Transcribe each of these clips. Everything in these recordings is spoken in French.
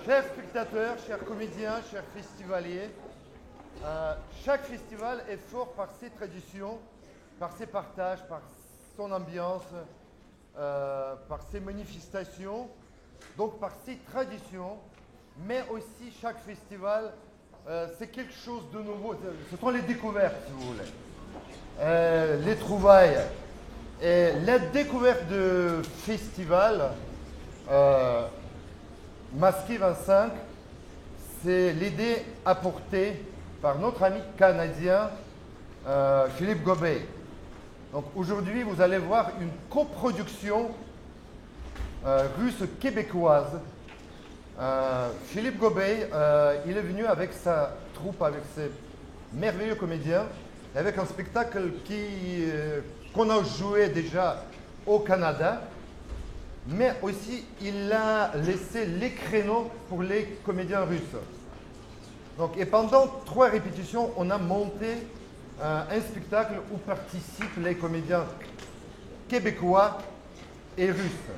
Chers spectateurs, chers comédiens, chers festivaliers, chaque festival est fort par ses traditions, par ses partages, par son ambiance, par ses manifestations, donc par ses traditions, mais aussi chaque festival, c'est quelque chose de nouveau. Ce sont les découvertes, si vous voulez, les trouvailles. Et la découverte de festival Masqué 25, c'est l'idée apportée par notre ami canadien Philippe Gobey. Donc aujourd'hui, vous allez voir une coproduction russe-québécoise. Philippe Gobey, il est venu avec sa troupe, avec ses merveilleux comédiens, avec un spectacle qu'on a joué déjà au Canada, mais aussi il a laissé les créneaux pour les comédiens russes. Donc, et pendant 3 répétitions, on a monté un spectacle où participent les comédiens québécois et russes.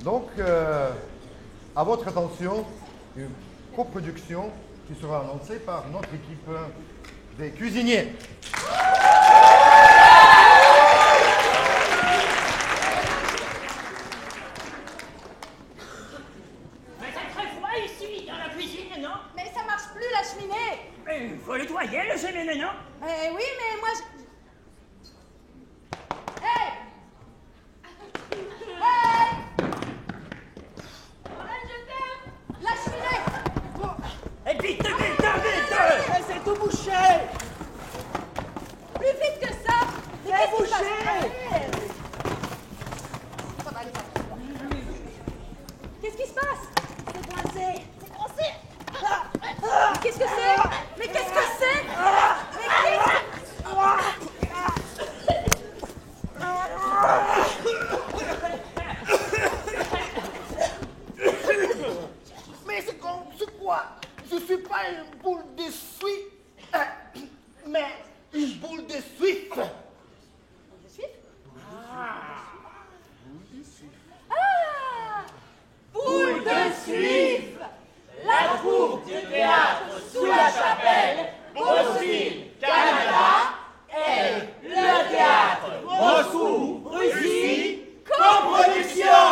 Donc, à votre attention, une coproduction qui sera annoncée par notre équipe des cuisiniers. Mais c'est très froid ici, dans la cuisine, non? Mais ça marche plus la cheminée. Mais il faut nettoyer le cheminée, non? Oui, mais moi Hey! Hey! Je t'aime! La cheminée! Et vite, vite, vite! C'est tout bouché! Plus vite que ça! Mais C'est qu'est-ce qui se passe? bouché! Ça va aller, ça va. Qu'est-ce qui se passe? C'est coincé! C'est coincé! Mais qu'est-ce que c'est? Mais qu'est-ce que c'est? Mais Mais c'est quoi? Je suis pas une boule de suif, mais une boule de suif! Je suis? Ah! Boule de suif! La troupe du théâtre sous la chapelle, Beauceville, Canada, et le théâtre Moscou, Russie, coproduction.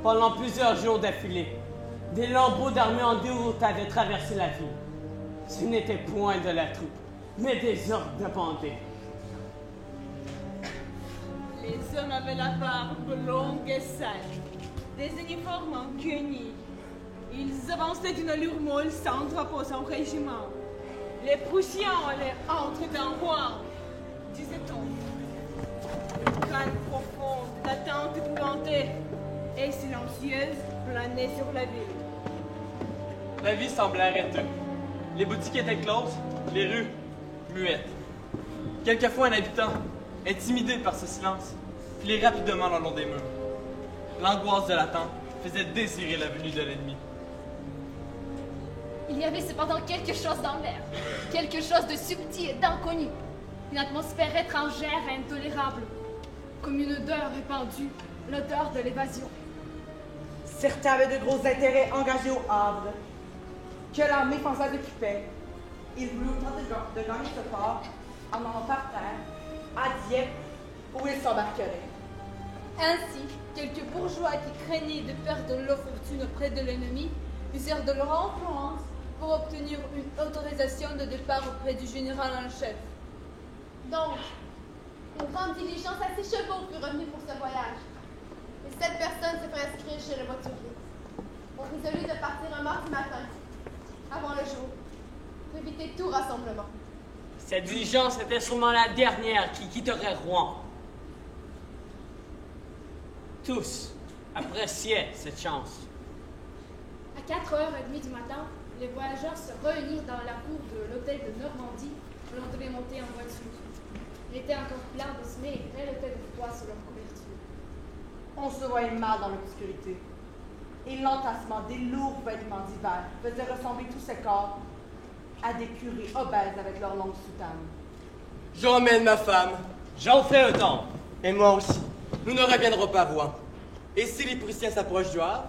Pendant plusieurs jours d'affilée, des lambeaux d'armée en déroute avaient traversé la ville. Ce n'était point de la troupe, mais des ordres de bandits. Les hommes avaient la barbe longue et sale, des uniformes en quenille. Ils avançaient d'une allure molle sans drapeau, sans régiment. Les Prussiens allaient entrer en roi, disait-on. Une calme profonde, d'attente épouvantée et silencieuse planait sur la ville. La vie semblait arrêtée. Les boutiques étaient closes, les rues muettes. Quelquefois un habitant, intimidé par ce silence, filait rapidement le long des murs. L'angoisse de l'attente faisait désirer la venue de l'ennemi. Il y avait cependant quelque chose dans l'air, quelque chose de subtil et d'inconnu, une atmosphère étrangère et intolérable, comme une odeur répandue, l'odeur de l'évasion. Certains avaient de gros intérêts engagés au Havre, que l'armée française occupait. Ils voulaient tenter de gagner ce port en allant par terre à Dieppe, où ils s'embarqueraient. Ainsi, quelques bourgeois qui craignaient de perdre leur fortune auprès de l'ennemi usèrent de leur influence pour obtenir une autorisation de départ auprès du général en chef. Donc, une grande diligence à 6 chevaux fut revenue pour ce voyage. Les 7 personnes se furent inscrire chez le voiturier. On résolut de partir un mardi matin, avant le jour, pour éviter tout rassemblement. Cette diligence était sûrement la dernière qui quitterait Rouen. Tous appréciaient cette chance. À 4h30 du matin, les voyageurs se réunirent dans la cour de l'hôtel de Normandie où l'on devait monter en voiture. Il était encore plein de semées et grelottait de froid sur leur couverture. On se voyait mal dans l'obscurité, et l'entassement des lourds vêtements d'hiver faisait ressembler tous ces corps à des curés obèses avec leurs longues soutanes. J'emmène ma femme. J'en fais autant. Et moi aussi. Nous ne reviendrons pas à Rouen. Et si les Prussiens s'approchent du Havre,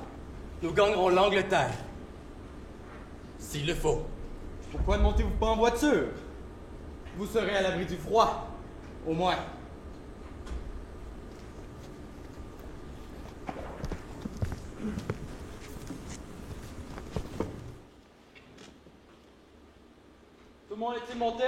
nous gagnerons l'Angleterre. S'il le faut. Pourquoi ne montez-vous pas en voiture? Vous serez à l'abri du froid, au moins. Tout le monde est-il monté?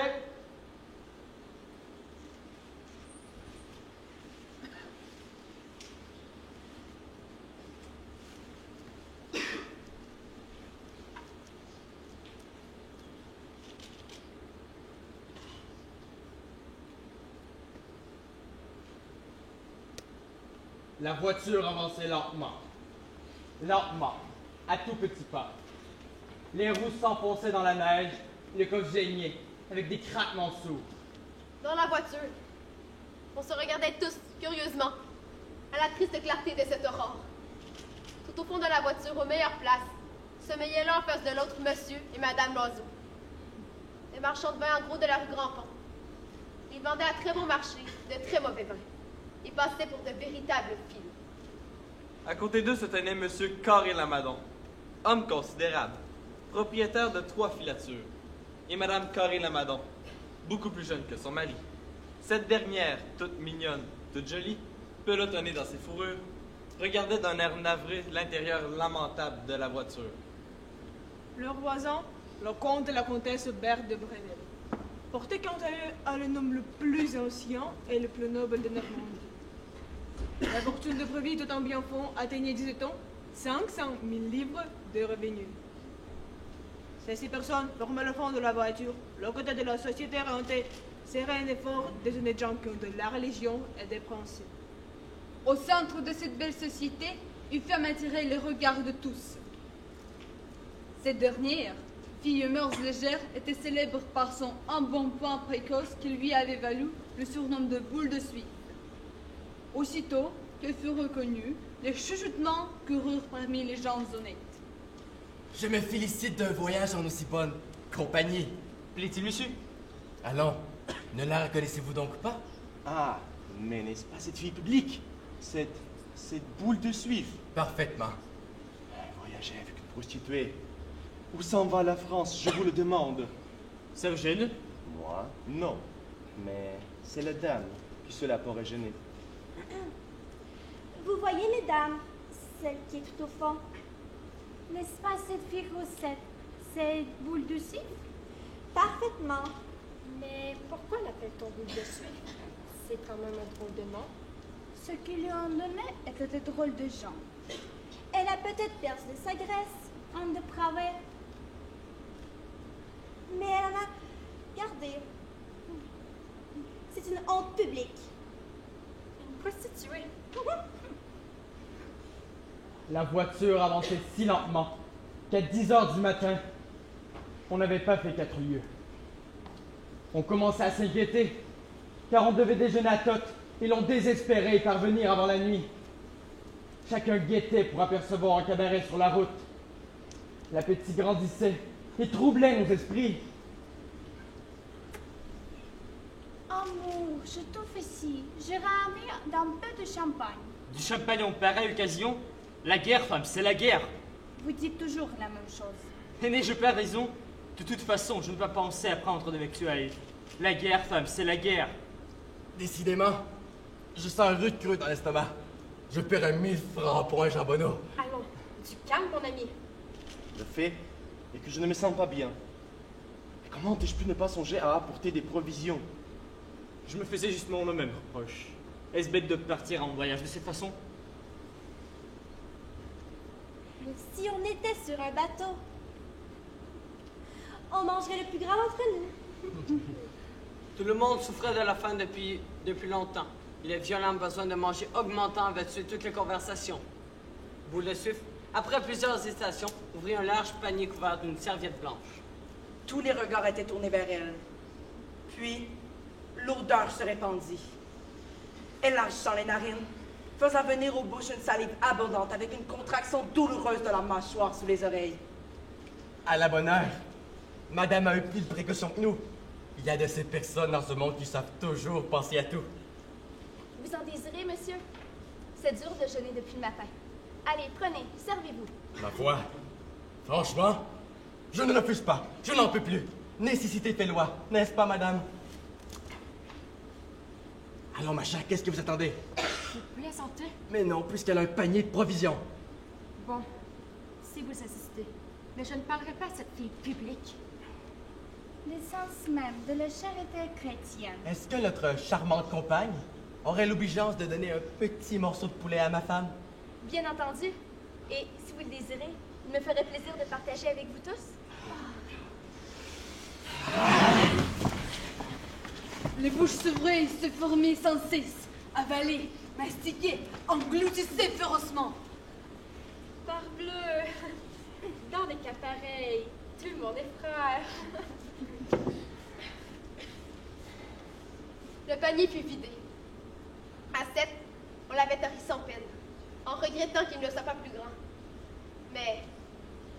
La voiture avançait lentement. Lentement, à tout petit pas. Les roues s'enfonçaient dans la neige, le coffre geignait, avec des craquements sourds. Dans la voiture, on se regardait tous, curieusement, à la triste clarté de cette aurore. Tout au fond de la voiture, aux meilleures places, sommeillaient l'un en face de l'autre Monsieur et Madame Loiseau. Les marchands de vin en gros de la rue Grand-Pont. Ils vendaient à très bon marché de très mauvais vins. Ils passaient pour de véritables filous. À côté d'eux se tenait Monsieur Carré Lamadon, homme considérable, propriétaire de 3 filatures, et Madame Carré Lamadon, beaucoup plus jeune que son mari. Cette dernière, toute mignonne, toute jolie, pelotonnée dans ses fourrures, regardait d'un air navré l'intérieur lamentable de la voiture. Leurs voisins, le comte et la comtesse Berthe de Brenel, portaient quant à eux à le nom le plus ancien et le plus noble de Normandie. La fortune de Bréville, tout en bien fond, atteignait, disait-on, 500 000 livres de revenus. Ces 6 personnes formaient le fond de la voiture, le côté de la société rentée, sereine et fort des honnêtes gens qui ont de la religion et des principes. Au centre de cette belle société, une femme attirait les regards de tous. Cette dernière, fille aux mœurs légères, était célèbre par son embonpoint précoce qui lui avait valu le surnom de boule de suif. Aussitôt qu'elle fut reconnue, les chuchotements coururent parmi les gens honnêtes. Je me félicite d'un voyage en aussi bonne compagnie. Plaît-il, monsieur? Allons, ne la reconnaissez-vous donc pas? Ah, mais n'est-ce pas cette fille publique? Cette boule de suif? Parfaitement. Voyager avec une prostituée. Où s'en va la France, je vous le demande? Ça vous gêne? Moi, non. Mais c'est la dame qui cela pourrait gêner. Vous voyez, mesdames, celle qui est tout au fond. N'est-ce pas cette fille Rosette, cette boule de suif? Parfaitement. Mais pourquoi l'appelle-t-on boule de suif? C'est quand même un drôle de nom. Ce qu'ils lui ont donné était de drôles de gens. Elle a peut-être percé sa graisse en dépravé. Mais elle en a gardé. C'est une honte publique. Une prostituée. La voiture avançait si lentement qu'à 10 heures du matin, on n'avait pas fait 4 lieues. On commençait à s'inquiéter, car on devait déjeuner à Tot, et l'on désespérait y parvenir avant la nuit. Chacun guettait pour apercevoir un cabaret sur la route. L'appétit grandissait et troublait nos esprits. Amour, je t'officie. Je ramène d'un peu de champagne. Du champagne en pareille occasion? La guerre, femme, c'est la guerre. Vous dites toujours la même chose. Et n'ai-je pas raison? De toute façon, je ne vais pas penser à prendre de victuailles. La guerre, femme, c'est la guerre. Décidément, je sens un rude creux dans l'estomac. Je paierai 1000 francs pour un jambonneau. Allons, du calme, mon ami. Le fait est que je ne me sens pas bien. Et comment ai-je pu ne pas songer à apporter des provisions? Je me faisais justement le même reproche. Est-ce bête de partir en voyage de cette façon? Si on était sur un bateau, on mangerait le plus grand d'entre nous. Tout le monde souffrait de la faim depuis longtemps. Et les violents besoins de manger augmentant avaient tué toutes les conversations. Boule de suif, après plusieurs hésitations, ouvrit un large panier couvert d'une serviette blanche. Tous les regards étaient tournés vers elle. Puis, l'odeur se répandit. Élargissant les narines, faisant venir aux bouches une salive abondante avec une contraction douloureuse de la mâchoire sous les oreilles. À la bonne heure, madame a eu plus de précautions que nous. Il y a de ces personnes dans ce monde qui savent toujours penser à tout. Vous en désirez, monsieur? C'est dur de jeûner depuis le matin. Allez, prenez, servez-vous. Ma foi, franchement, je ne refuse pas. Je n'en peux plus. Nécessité fait loi, n'est-ce pas, madame? Allons, ma chère, qu'est-ce que vous attendez? Vous plaisantez? Mais non, puisqu'elle a un panier de provisions. Bon, si vous insistez. Mais je ne parlerai pas à cette fille publique. L'essence même de la charité chrétienne. Est-ce que notre charmante compagne aurait l'obligeance de donner un petit morceau de poulet à ma femme? Bien entendu. Et si vous le désirez, il me ferait plaisir de partager avec vous tous. Les bouches s'ouvraient, se formaient sans cesse, avalaient, mastiquaient, engloutissaient férocement. Parbleu! Dans des cas pareils, tout le monde est frère. Le panier fut vidé. À 7, on l'avait tari sans peine, en regrettant qu'il ne soit pas plus grand. Mais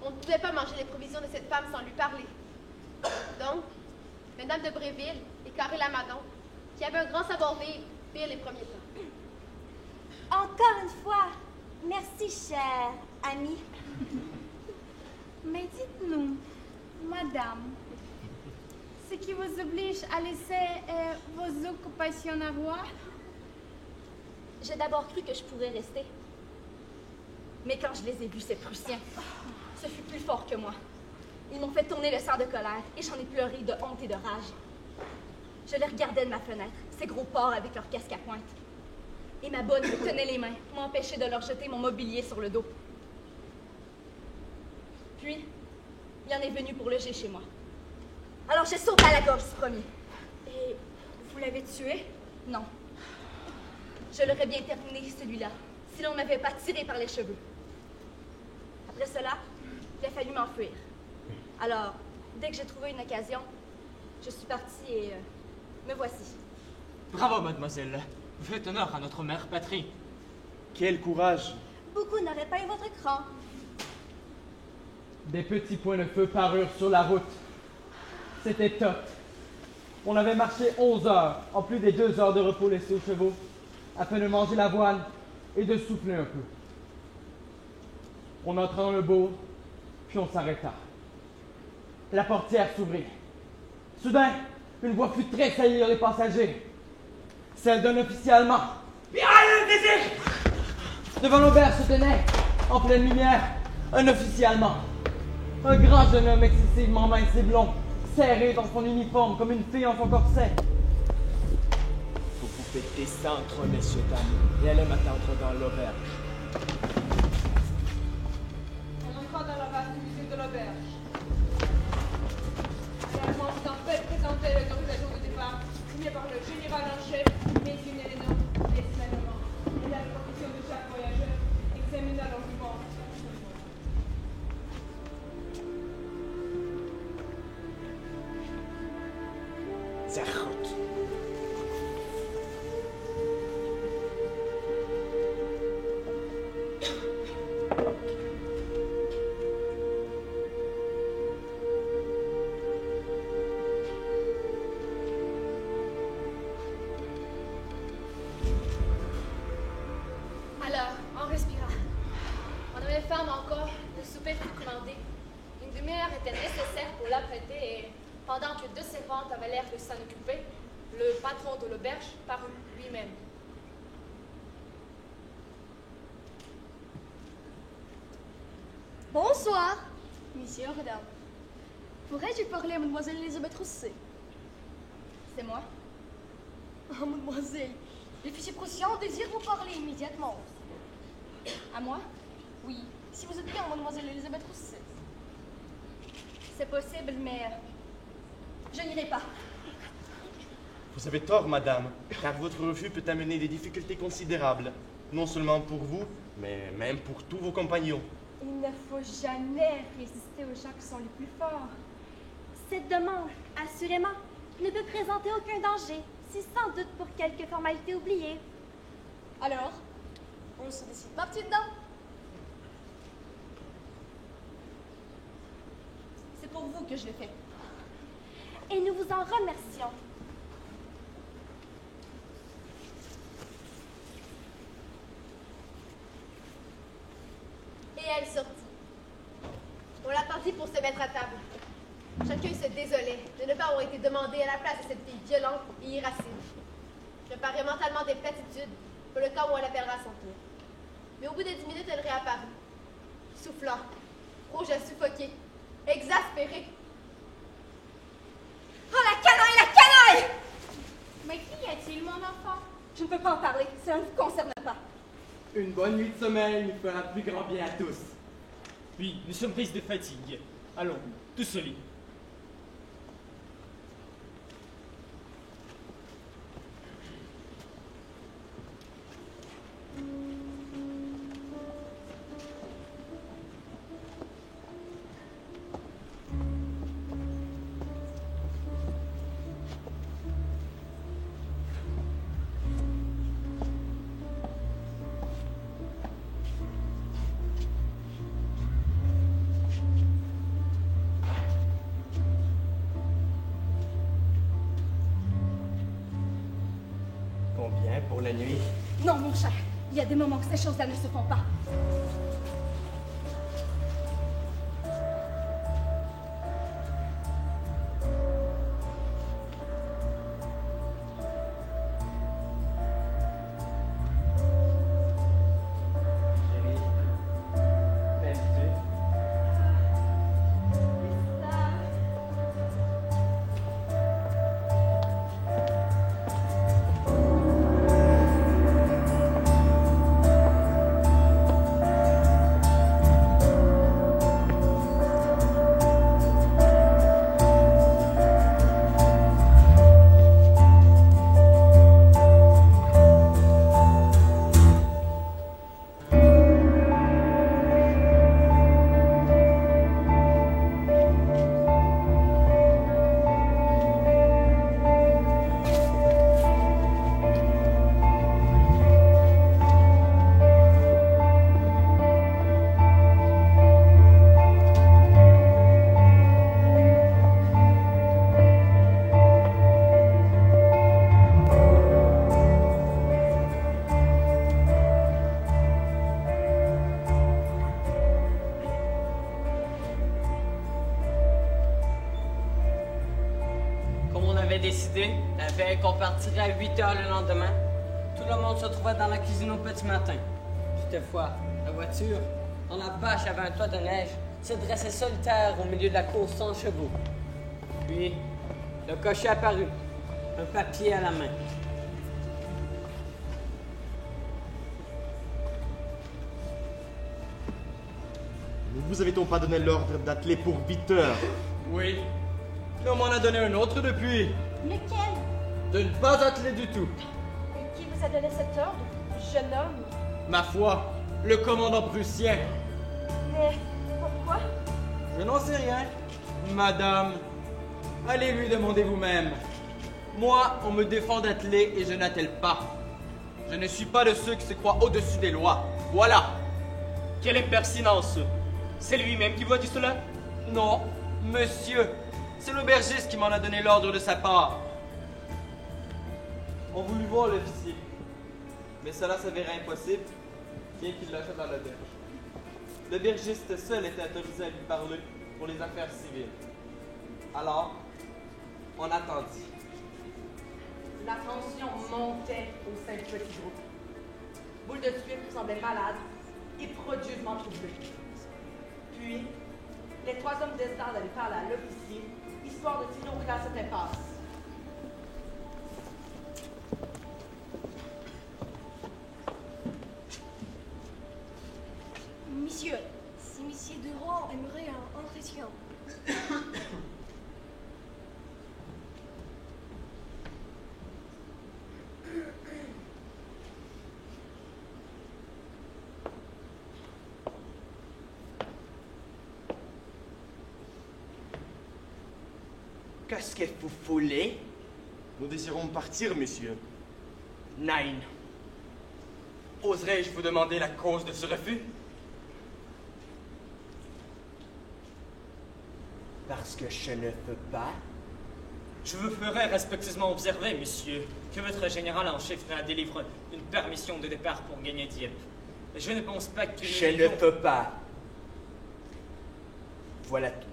on ne pouvait pas manger les provisions de cette femme sans lui parler. Donc, Mesdames de Bréville et Carré Lamadon, qui avaient un grand savoir-vivre, firent les premiers pas. Encore une fois, merci, chère amie. Mais dites-nous, madame, ce qui vous oblige à laisser vos occupations à voir? J'ai d'abord cru que je pourrais rester. Mais quand je les ai vus, ces Prussiens, ce fut plus fort que moi. Ils m'ont fait tourner le sang de colère et j'en ai pleuré de honte et de rage. Je les regardais de ma fenêtre, ces gros porcs avec leurs casques à pointe. Et ma bonne me tenait les mains pour m'empêcher de leur jeter mon mobilier sur le dos. Puis, il en est venu pour loger chez moi. Alors j'ai sauté à la gorge ce premier. Et vous l'avez tué? Non. Je l'aurais bien terminé, celui-là, si l'on ne m'avait pas tiré par les cheveux. Après cela, il a fallu m'enfuir. Alors, dès que j'ai trouvé une occasion, je suis partie et me voici. Bravo, mademoiselle. Vous faites honneur à notre mère patrie. Quel courage! Beaucoup n'auraient pas eu votre cran. Des petits points de feu parurent sur la route. C'était Tot. On avait marché 11 heures, en plus des 2 heures de repos laissées aux chevaux, afin de manger l'avoine et de souffler un peu. On entra dans le bourg, puis on s'arrêta. La portière s'ouvrit. Soudain, une voix fut tressaillie dans les passagers. Celle d'un officier allemand. Devant l'auberge se tenait en pleine lumière, un officier allemand. Un grand jeune homme excessivement mince et blond, serré dans son uniforme comme une fille en son corset. Vous pouvez descendre, messieurs, dames, et allez m'attendre dans l'auberge. On entra dans la vaste cuisine de l'auberge. L'Allemand s'en fait présenter l'autorisation de départ, signée par le général en chef, Messieurs Nélénon, et Saint-Laurent, et la profession de chaque voyageur, examina l'argument. Sehr gut. Alors, on respira. On avait faim encore, le souper fut commandé. Une demi-heure était nécessaire pour l'apprêter et, pendant que deux servantes avaient l'air de s'en occuper, le patron de l'auberge parut lui-même. Bonsoir, monsieur Redon. Pourrais-je parler à mademoiselle Elisabeth Rousset? C'est moi. Oh, mademoiselle, l'officier prussien désire vous parler immédiatement. À moi? Oui, si vous êtes bien, mademoiselle Elisabeth Rousset. C'est possible, mais je n'irai pas. Vous avez tort, madame, car votre refus peut amener des difficultés considérables, non seulement pour vous, mais même pour tous vos compagnons. Il ne faut jamais résister aux gens qui sont les plus forts. Cette demande, assurément, ne peut présenter aucun danger, si sans doute pour quelques formalités oubliées. Alors, on se décide, ma petite dame? C'est pour vous que je le fais. Et nous vous en remercions. Et elle sortit. On l'attendit pour se mettre à table. Chacun se désolait de ne pas avoir été demandé à la place de cette fille violente et irascible. Préparait mentalement des platitudes pour le cas où on l'appellera à son tour. Mais au bout de 10 minutes, elle réapparut, soufflant, rouge à suffoquer, exaspérée. Oh, la canaille, la canaille! Mais qui est-il, mon enfant? Je ne peux pas en parler, cela ne vous concerne pas. Une bonne nuit de sommeil nous fera plus grand bien à tous. Oui, nous sommes prises de fatigue. Allons, tous au lit. Combien pour la nuit? Non, mon cher, il y a des moments où ces choses-là ne se font pas. décidé, la veille qu'on partirait à 8 heures le lendemain, tout le monde se trouvait dans la cuisine au petit matin. Toutefois, la voiture, dont la vache avait un toit de neige, se dressait solitaire au milieu de la course sans chevaux. Puis, le cocher apparut, un papier à la main. Ne vous avait-on pas donné l'ordre d'atteler pour 8 heures? Oui. Mais on m'en a donné un autre depuis. Lequel? De ne pas atteler du tout. Et qui vous a donné cet ordre, jeune homme? Ma foi, le commandant prussien. Mais pourquoi? Je n'en sais rien. Madame, allez lui demander vous-même. Moi, on me défend d'atteler et je n'attelle pas. Je ne suis pas de ceux qui se croient au-dessus des lois. Voilà. Quelle impertinence! C'est lui-même qui vous a dit cela? Non, monsieur. C'est l'aubergiste qui m'en a donné l'ordre de sa part. On voulut voir l'officier. Mais cela s'avérait impossible, bien qu'il l'achète dans l'auberge. L'aubergiste seul était autorisé à lui parler pour les affaires civiles. Alors, on attendit. La tension montait au sein du petit groupe. Boule de Suif semblait malade et prodigieusement troublée. Puis, les 3 hommes décidèrent d'aller parler à l'officier, histoire de tirer au clair cette impasse. Monsieur, si Monsieur Durand aimerait un entretien. Qu'est-ce que vous voulez? Nous désirons partir, monsieur. Nein. Oserais-je vous demander la cause de ce refus? Parce que je ne peux pas. Je vous ferai respectueusement observer, monsieur, que votre général en chef a délivré une permission de départ pour gagner Dieppe. Mais je ne pense pas que... Je ne peux pas. Voilà tout.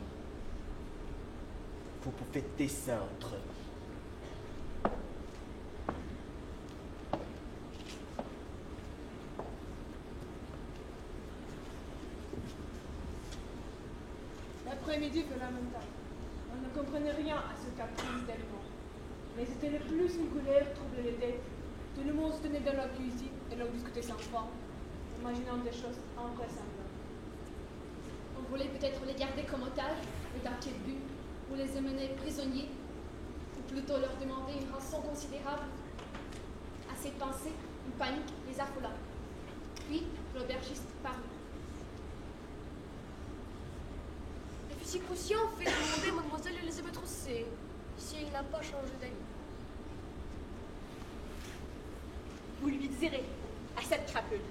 Vous pouvez descendre. L'après-midi fut lamentable. On ne comprenait rien à ce caprice d'Edmond. Mais c'était le plus singulier trouble les têtes. Tout le monde se tenait dans la cuisine et l'on discutait sans fin, imaginant des choses invraisemblables. On voulait peut-être les garder comme otages, et dans quel but? Ou les amener prisonniers? Ou plutôt leur demander une rançon considérable? À ces pensées, une panique les affola. Puis, l'aubergiste parut. L'officier Prussien fait demander à mademoiselle Elisabeth Rousset si elle n'a pas changé d'avis. Vous lui direz à cette crapule,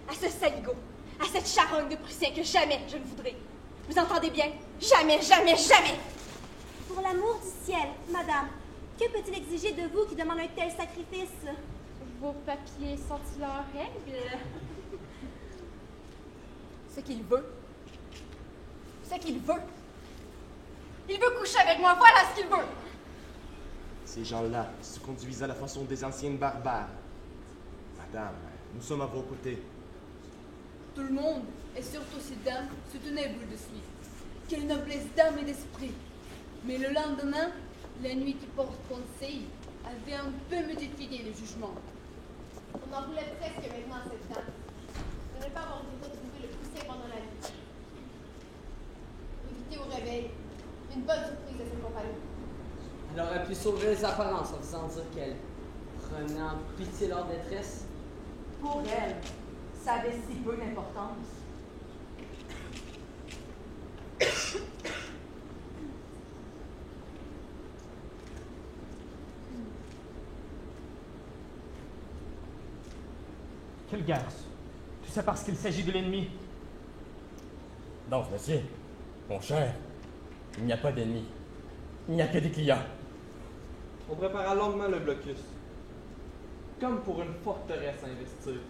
à ce saligo, à cette charogne de Prussien que jamais je ne voudrais. Vous entendez bien? Jamais, jamais, jamais! Pour l'amour du ciel, madame, que peut-il exiger de vous qui demande un tel sacrifice? Vos papiers sont-ils en règle? Ce qu'il veut. Ce qu'il veut. Il veut coucher avec moi, voilà ce qu'il veut! Ces gens-là se conduisent à la façon des anciennes barbares. Madame, nous sommes à vos côtés. Tout le monde, et surtout ces dames, soutenaient Boule de Suif. Quelle noblesse d'âme et d'esprit! Mais le lendemain, la nuit qui porte conseil avait un peu modifié le jugement. On en voulait presque maintenant à cette dame. De ne pas avoir dû retrouver le poussin pendant la nuit. Éviter au réveil une bonne surprise de ses compagnons. Elle aurait pu sauver les apparences en faisant dire qu'elle prenait en pitié leur détresse. Pour elle, ça avait si peu d'importance. Quelle garce! Tout ça parce qu'il s'agit de l'ennemi. Non, monsieur, mon cher, il n'y a pas d'ennemis. Il n'y a que des clients. On prépara longuement le blocus, comme pour une forteresse à investir.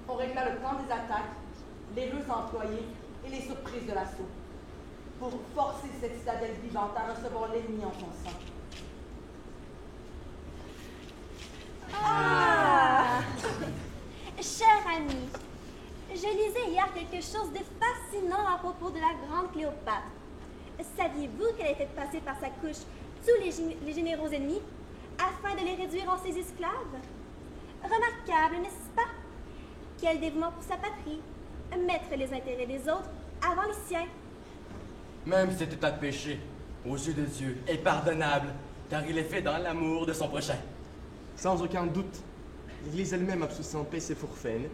On régla le plan des attaques, les ruses employées et les surprises de l'assaut. pour forcer cette citadelle vivante à recevoir l'ennemi en son sein. Ah! Cher ami, je lisais hier quelque chose de fascinant à propos de la grande Cléopâtre. Saviez-vous qu'elle était passée par sa couche tous les généraux ennemis afin de les réduire en ses esclaves? Remarquable, n'est-ce pas? Quel dévouement pour sa patrie, mettre les intérêts des autres avant les siens. Même cet état de péché, aux yeux de Dieu, est pardonnable, car il est fait dans l'amour de son prochain. Sans aucun doute, l'Église elle-même a pu s'en paix ses forfaits,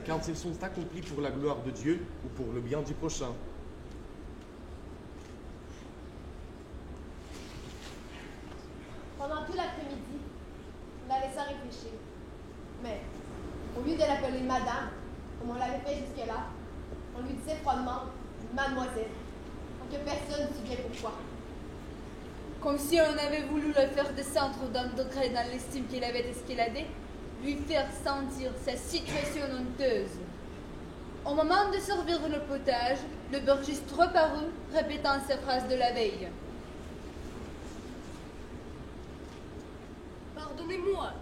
quand ils sont accomplis pour la gloire de Dieu ou pour le bien du prochain. Pendant tout l'après-midi, on la laissa réfléchir. Mais, au lieu de l'appeler madame, comme on l'avait fait jusque-là, on lui disait froidement mademoiselle, sans que personne ne sût bien pourquoi. Comme si on avait voulu le faire descendre d'un degré dans l'estime qu'il avait escaladé, lui faire sentir sa situation honteuse. Au moment de servir le potage, le burgiste reparut, répétant sa phrase de la veille. Pardonnez-moi,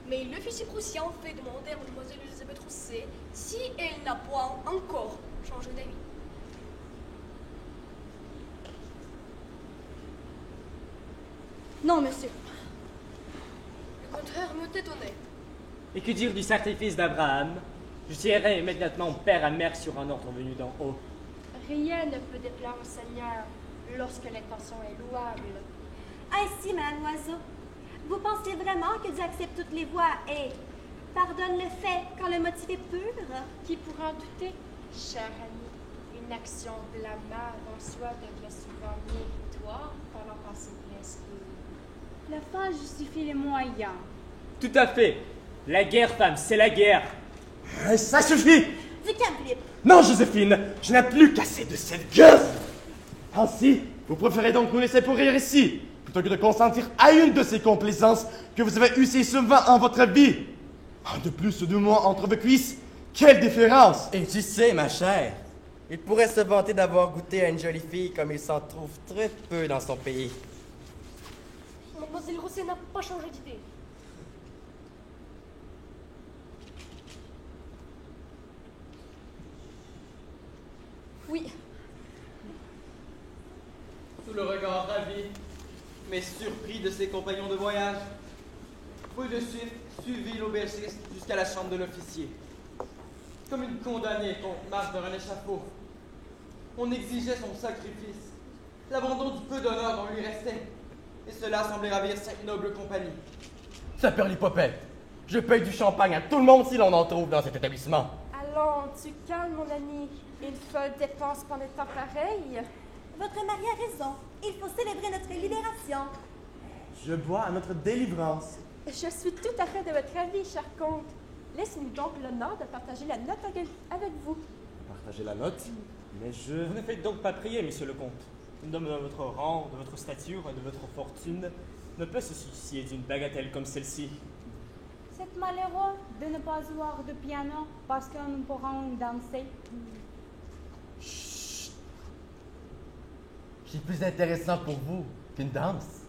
mais l'officier prussien fait demander à mademoiselle Elisabeth Rousset si elle n'a point encore changé d'avis. Non, monsieur. Le contraire me t'étonnait. Et que dire du sacrifice d'Abraham? Je tirerai immédiatement père à mère sur un ordre venu d'en haut. Rien ne peut déplaire au Seigneur lorsque l'intention est louable. Ainsi, Madame Loiseau, vous pensez vraiment que Dieu accepte toutes les voies et pardonne le fait quand le motif est pur? Qui pourra en douter, cher ami? Une action blâmable en soi devrait souvent méritoire par la pensée blessée. La fin justifie les moyens. Tout à fait. La guerre, femme, c'est la guerre. Ça suffit! Du calme, Philippe. Non, Joséphine, je n'ai plus qu'assez de cette gueule! Ainsi, vous préférez donc nous laisser pourrir ici, plutôt que de consentir à une de ces complaisances que vous avez usé souvent en votre vie. De plus de moi entre vos cuisses, quelle différence! Et tu sais, ma chère, il pourrait se vanter d'avoir goûté à une jolie fille comme il s'en trouve très peu dans son pays. Mademoiselle Rousset n'a pas changé d'idée. Oui. Sous le regard ravi, mais surpris de ses compagnons de voyage, Fouille de suite suivit l'aubergiste jusqu'à la chambre de l'officier. Comme une condamnée qu'on marche vers un échafaud, on exigeait son sacrifice, l'abandon du peu d'honneur dont lui restait, et cela semblait ravir cette noble compagnie. Ça perd l'hypopète. Je paye du champagne à tout le monde si l'on en trouve dans cet établissement. Allons, tu calmes, mon ami. Une folle dépense pour des temps pareils. Votre mari a raison. Il faut célébrer notre libération. Je bois à notre délivrance. Je suis tout à fait de votre avis, cher comte. Laissez-nous donc l'honneur de partager la note avec vous. Partagez la note? Mais Vous ne faites donc pas prier, monsieur le comte. Un homme de votre rang, de votre stature et de votre fortune ne peut se soucier d'une bagatelle comme celle-ci. C'est malheureux de ne pas avoir de piano parce que nous pourrons danser. Chut! C'est plus intéressant pour vous qu'une danse.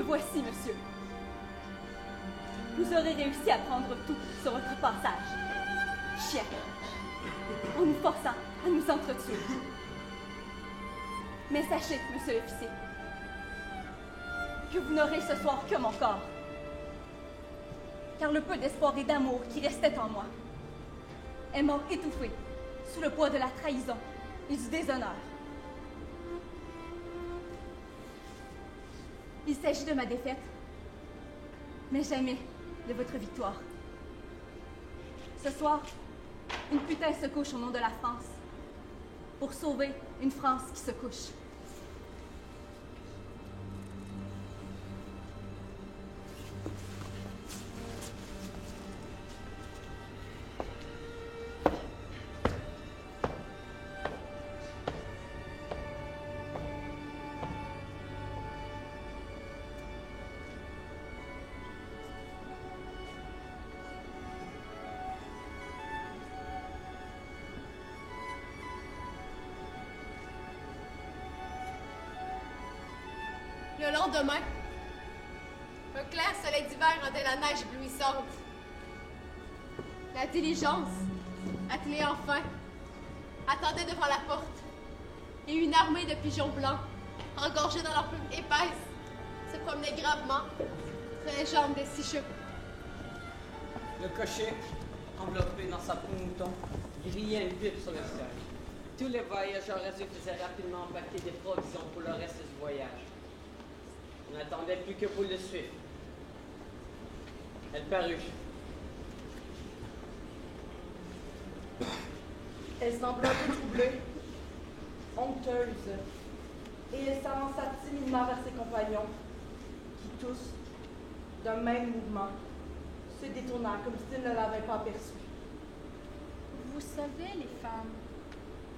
voici, monsieur. Vous aurez réussi à prendre tout sur votre passage. Chien, en nous forçant à nous entretuer. Mais sachez, monsieur l'officier, que vous n'aurez ce soir que mon corps. Car le peu d'espoir et d'amour qui restait en moi est mort étouffé sous le poids de la trahison et du déshonneur. Il s'agit de ma défaite, mais jamais de votre victoire. Ce soir, une putain se couche au nom de la France pour sauver une France qui se couche. Le lendemain, un clair soleil d'hiver rendait la neige éblouissante. La diligence, attelée enfin, attendait devant la porte, et une armée de pigeons blancs, engorgés dans leurs plumes épaisses, se promenait gravement sur les jambes des 6 chevaux. Le cocher, enveloppé dans sa peau mouton, grillait une pipe sur le ciel. Tous les voyageurs réduits faisaient rapidement embarquer des provisions pour le reste du voyage. On n'attendait plus que vous le suivre. Elle parut. Elle semblait un peu troublée, honteuse, et elle s'avança timidement vers ses compagnons, qui tous, d'un même mouvement, se détournèrent comme s'ils ne l'avaient pas aperçu. Vous savez, les femmes,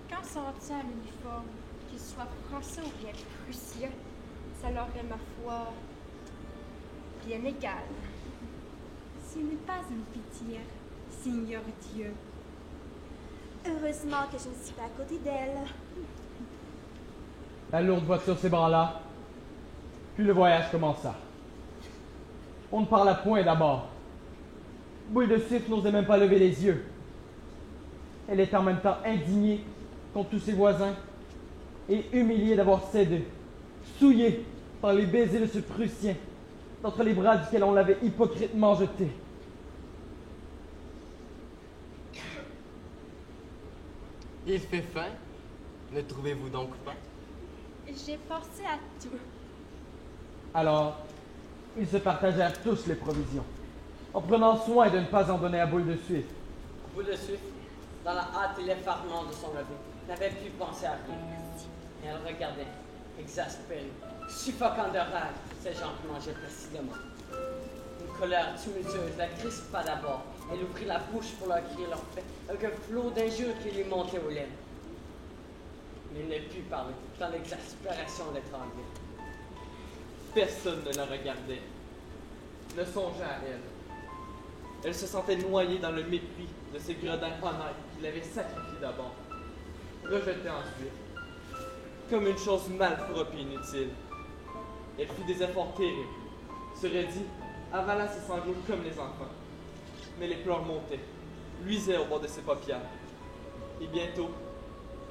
quand ça retient à l'uniforme, qu'il soit français ou bien prussien, ça leur est, ma foi, bien égal. Ce n'est pas une pitié, Seigneur Dieu. Heureusement que je ne suis pas à côté d'elle. La lourde voiture s'ébranla, puis le voyage commença. On ne parla point d'abord. Boule de Suif n'osait même pas lever les yeux. Elle était en même temps indignée contre tous ses voisins et humiliée d'avoir cédé, souillée par les baisers de ce Prussien, d'entre les bras duquel on l'avait hypocritement jeté. Il fait faim, ne trouvez-vous donc pas? J'ai pensé à tout. Alors, ils se partagèrent tous les provisions, en prenant soin de ne pas en donner à Boule de Suif. Boule de Suif, dans la hâte et l'effarement de son lever, n'avait plus pensé à rien. Et elle regardait, exaspérée, suffocant de rage, ces gens qui mangeaient placidement. Une colère tumultueuse la crispa d'abord. Elle ouvrit la bouche pour leur crier leur paix, avec un flot d'injures qui lui montait aux lèvres. Mais elle ne put parler, dans l'exaspération l'étranglait. Personne ne la regardait, ne songeait à elle. Elle se sentait noyée dans le mépris de ces gredins honnêtes qui l'avaient sacrifiée d'abord, rejetée ensuite, comme une chose malpropre et inutile. Elle fit des efforts terribles, se raidit, avala ses sanglots comme les enfants. Mais les pleurs montaient, luisaient au bord de ses paupières. Et bientôt,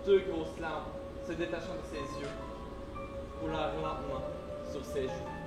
2 grosses larmes se détachant de ses yeux, roulèrent lentement sur ses joues.